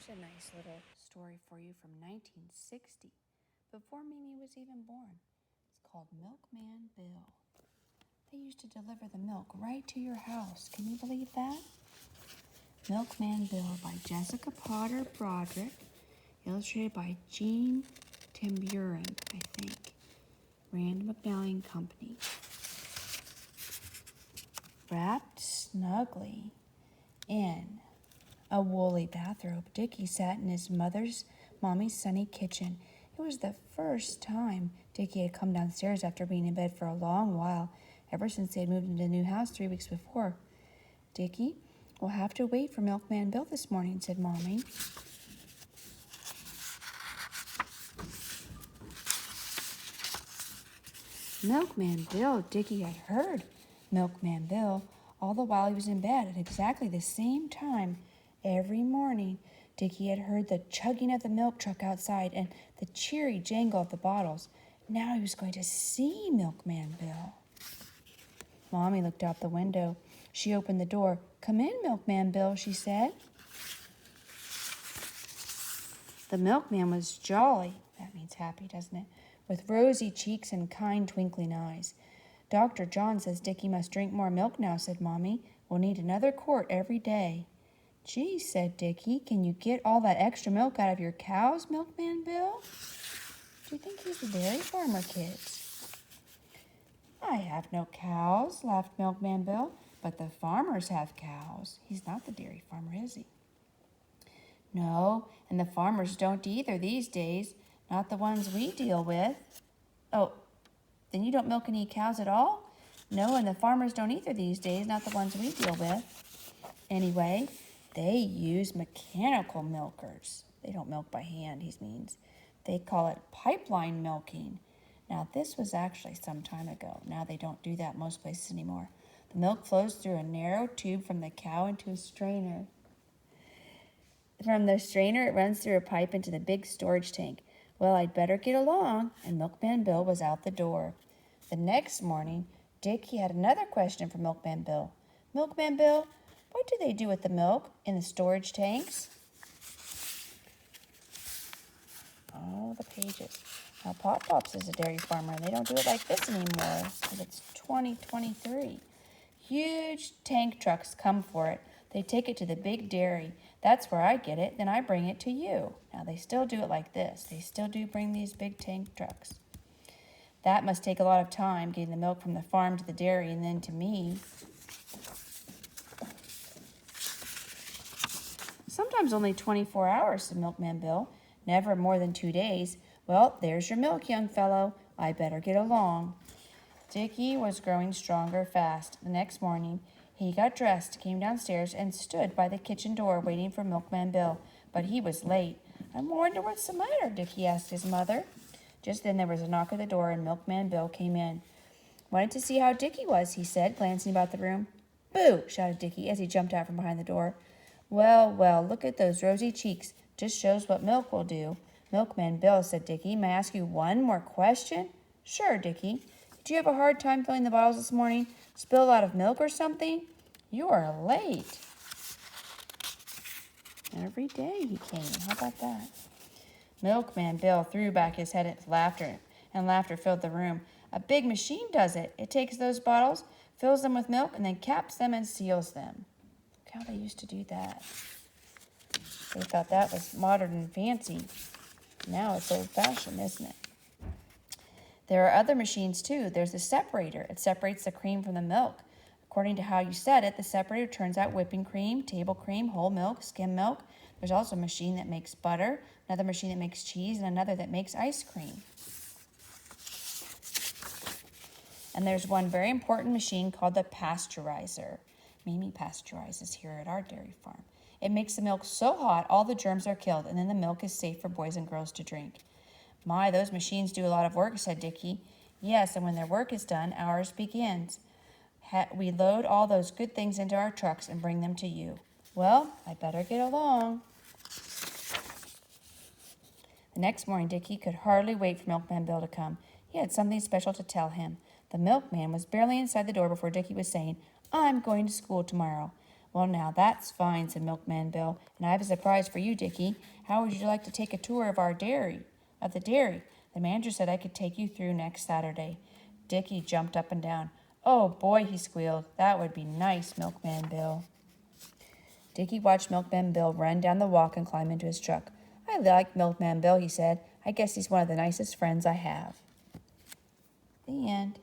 Here's a nice little story for you from 1960, before Mimi was even born. It's called Milkman Bill. They used to deliver the milk right to your house. Can you believe that? Milkman Bill by Jessica Potter Broderick, illustrated by Jean Tamburine, I think. Rand McNally and Company. Wrapped snugly in a woolly bathrobe, Dickie sat in his mommy's sunny kitchen. It was the first time Dickie had come downstairs after being in bed for a long while, ever since they had moved into the new house 3 weeks before. "Dickie, we'll have to wait for Milkman Bill this morning," said Mommy. Milkman Bill, Dickie had heard Milkman Bill all the while he was in bed at exactly the same time. Every morning, Dickie had heard the chugging of the milk truck outside and the cheery jangle of the bottles. Now he was going to see Milkman Bill. Mommy looked out the window. She opened the door. "Come in, Milkman Bill," she said. The milkman was jolly. That means happy, doesn't it? With rosy cheeks and kind twinkling eyes. "Dr. John says Dickie must drink more milk now," said Mommy. "We'll need another quart every day." "Gee," said Dickie, "can you get all that extra milk out of your cows, Milkman Bill?" "Do you think he's a dairy farmer, kids?" "I have no cows," laughed Milkman Bill, "but the farmers have cows. He's not the dairy farmer, is he?" "No, and the farmers don't either these days, not the ones we deal with." "Oh, then you don't milk any cows at all?" "No, and the farmers don't either these days, not the ones we deal with. Anyway, they use mechanical milkers. They don't milk by hand, he means. They call it pipeline milking. Now, this was actually some time ago. Now they don't do that most places anymore. The milk flows through a narrow tube from the cow into a strainer. From the strainer, it runs through a pipe into the big storage tank. Well, I'd better get along, and Milkman Bill was out the door. The next morning, Dickie had another question for Milkman Bill. "Milkman Bill, what do they do with the milk in the storage tanks?" Oh, the pages. Now, Pop Pops is a dairy farmer, and they don't do it like this anymore, because it's 2023. Huge tank trucks come for it. They take it to the big dairy. That's where I get it. Then I bring it to you. Now, they still do it like this. They still do bring these big tank trucks. That must take a lot of time, getting the milk from the farm to the dairy and then to me. "Sometimes only 24 hours, said Milkman Bill. "Never more than 2 days. Well, there's your milk, young fellow. I better get along." Dickie was growing stronger fast. The next morning, he got dressed, came downstairs, and stood by the kitchen door waiting for Milkman Bill. But he was late. "I wonder what's the matter?" Dickie asked his mother. Just then there was a knock at the door, and Milkman Bill came in. "Wanted to see how Dickie was," he said, glancing about the room. "Boo!" shouted Dickie as he jumped out from behind the door. Well, well, look at those rosy cheeks. Just shows what milk will do." "Milkman Bill," said Dickie, "may I ask you one more question?" "Sure, Dickie. Did you have a hard time filling the bottles this morning? Spill a lot of milk or something?" "You are late." Every day he came. How about that? Milkman Bill threw back his head at laughter, and laughter filled the room. "A big machine does it. It takes those bottles, fills them with milk, and then caps them and seals them." Look how they used to do that. They thought that was modern and fancy. Now it's old-fashioned, isn't it? There are other machines, too. There's a separator. It separates the cream from the milk. According to how you set it, the separator turns out whipping cream, table cream, whole milk, skim milk. There's also a machine that makes butter, another machine that makes cheese, and another that makes ice cream. And there's one very important machine called the pasteurizer. Mimi pasteurizes here at our dairy farm. It makes the milk so hot all the germs are killed, and then the milk is safe for boys and girls to drink. "My, those machines do a lot of work," said Dickie. "Yes, and when their work is done, ours begins. We load all those good things into our trucks and bring them to you. Well, I better get along." The next morning, Dickie could hardly wait for Milkman Bill to come. He had something special to tell him. The milkman was barely inside the door before Dickie was saying, "I'm going to school tomorrow." Well, now that's fine, said Milkman Bill, and I have a surprise for you, Dickie. How would you like to take a tour of the dairy? The manager said I could take you through next Saturday. Dickie jumped up and down. Oh, boy, he squealed. That would be nice, Milkman Bill. Dickie watched Milkman Bill run down the walk and climb into his truck. I like Milkman Bill, he said. I guess he's one of the nicest friends I have. The end.